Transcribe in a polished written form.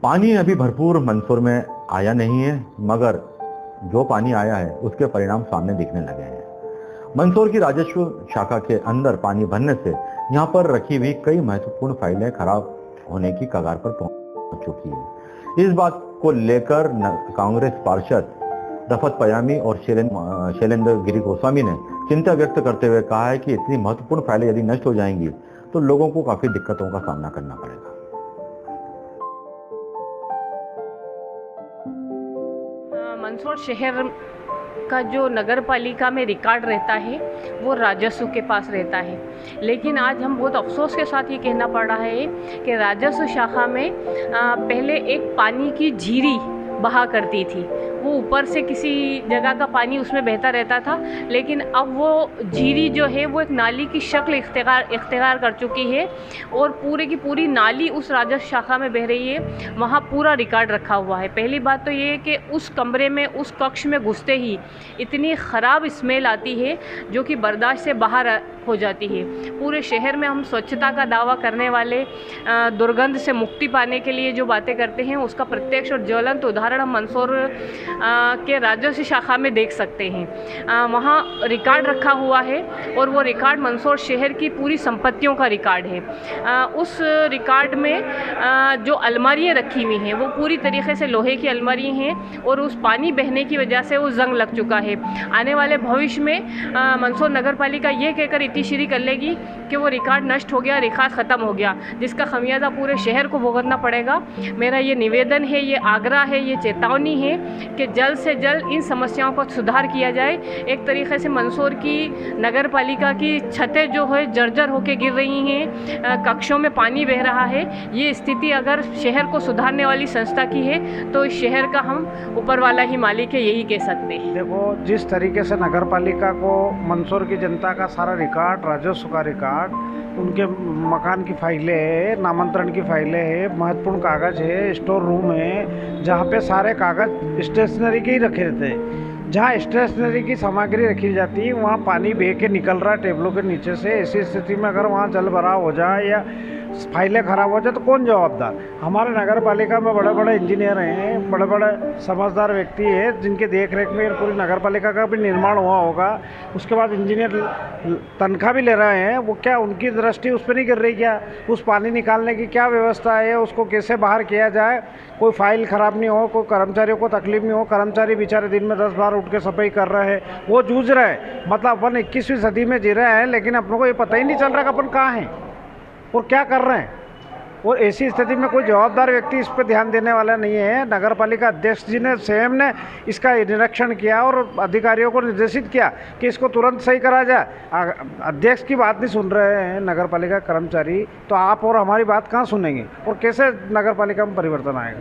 पानी अभी भरपूर मंदसौर में आया नहीं है, मगर जो पानी आया है उसके परिणाम सामने दिखने लगे हैं। मंदसौर की राजस्व शाखा के अंदर पानी भरने से यहाँ पर रखी हुई कई महत्वपूर्ण फाइलें खराब होने की कगार पर पहुंच चुकी है। इस बात को लेकर कांग्रेस पार्षद रफत पयामी और शैलेंद्र गिरी गोस्वामी ने चिंता व्यक्त करते हुए कहा है कि इतनी महत्वपूर्ण फाइलें यदि नष्ट हो जाएंगी तो लोगों को काफी दिक्कतों का सामना करना पड़ेगा। मंदसौर शहर का जो नगर पालिका में रिकॉर्ड रहता है वो राजस्व के पास रहता है, लेकिन आज हम बहुत अफसोस के साथ ये कहना पड़ रहा है कि राजस्व शाखा में पहले एक पानी की झीरी बहा करती थी। वो ऊपर से किसी जगह का पानी उसमें बहता रहता था, लेकिन अब वो झीरी जो है वो एक नाली की शक्ल इख्तियार कर चुकी है और पूरे की पूरी नाली उस राजस्व शाखा में बह रही है। वहाँ पूरा रिकॉर्ड रखा हुआ है। पहली बात तो ये है कि उस कमरे में, उस कक्ष में घुसते ही इतनी ख़राब स्मेल आती है जो कि बर्दाश्त से बाहर हो जाती है। पूरे शहर में हम स्वच्छता का दावा करने वाले दुर्गंध से मुक्ति पाने के लिए जो बातें करते हैं उसका प्रत्यक्ष और ज्वलंत उदाहरण हम मंदसौर के राजस्व शाखा में देख सकते हैं। वहाँ रिकॉर्ड रखा हुआ है और वो रिकॉर्ड मंदसौर शहर की पूरी संपत्तियों का रिकॉर्ड है। उस रिकॉर्ड में जो अलमारियाँ रखी हुई हैं वो पूरी तरीके से लोहे की अलमारी हैं और उस पानी बहने की वजह से वो जंग लग चुका है। आने वाले भविष्य में मंदसौर नगर पालिका ये कहकर इतिश्री कर लेगी कि वो रिकॉर्ड नष्ट हो गया, रिकॉर्ड ख़त्म हो गया, जिसका खमियाजा पूरे शहर को भुगतना पड़ेगा। मेरा ये निवेदन है, ये आग्रह है, ये चेतावनी है कि जल्द से जल्द इन समस्याओं का सुधार किया जाए। एक तरीके से मंदसौर की नगर पालिका की छतें जो है जर्जर होकर गिर रही हैं, कक्षों में पानी बह रहा है। ये स्थिति अगर शहर को सुधारने वाली संस्था की है तो इस शहर का हम ऊपर वाला ही मालिक है, यही कह सकते हैं। देखो, जिस तरीके से नगर पालिका को मंदसौर की जनता का सारा रिकॉर्ड, राजस्व का रिकॉर्ड, उनके मकान की फाइलें है, नामांतरण की फाइलें है, महत्वपूर्ण कागज़ है, स्टोर रूम है जहाँ पे सारे कागज़ स्टेशनरी के ही रखे रहते हैं। जहाँ स्टेशनरी की सामग्री रखी जाती है वहाँ पानी बह के निकल रहा है टेबलों के नीचे से। ऐसी स्थिति में अगर वहाँ जल भराव हो जाए या फाइलें ख़राब हो जाए तो कौन जवाबदार? हमारे नगर पालिका में बड़े बड़े इंजीनियर हैं, बड़े बड़े समझदार व्यक्ति हैं जिनके देख रेख में पूरी नगर पालिका का भी निर्माण हुआ होगा। उसके बाद इंजीनियर तनख्वाह भी ले रहे हैं। वो क्या उनकी दृष्टि उस पर नहीं गिर रही? क्या उस पानी निकालने की क्या व्यवस्था है, उसको कैसे बाहर किया जाए, कोई फाइल ख़राब नहीं हो, कोई कर्मचारियों को तकलीफ नहीं हो। कर्मचारी बेचारे दिन में 10 बार उठ के सफाई कर रहे हैं, वो जूझ रहे हैं। मतलब अपन 21वीं सदी में जी रहे हैं, लेकिन अपनों को ये पता ही नहीं चल रहा कि अपन कहाँ हैं और क्या कर रहे हैं। और ऐसी स्थिति में कोई जवाबदार व्यक्ति इस पर ध्यान देने वाला नहीं है। नगर पालिका अध्यक्ष जी ने स्वयं ने इसका निरीक्षण किया और अधिकारियों को निर्देशित किया कि इसको तुरंत सही करा जाए। अध्यक्ष की बात नहीं सुन रहे हैं नगर पालिका कर्मचारी, तो आप और हमारी बात कहाँ सुनेंगे और कैसे नगर पालिका में परिवर्तन आएगा?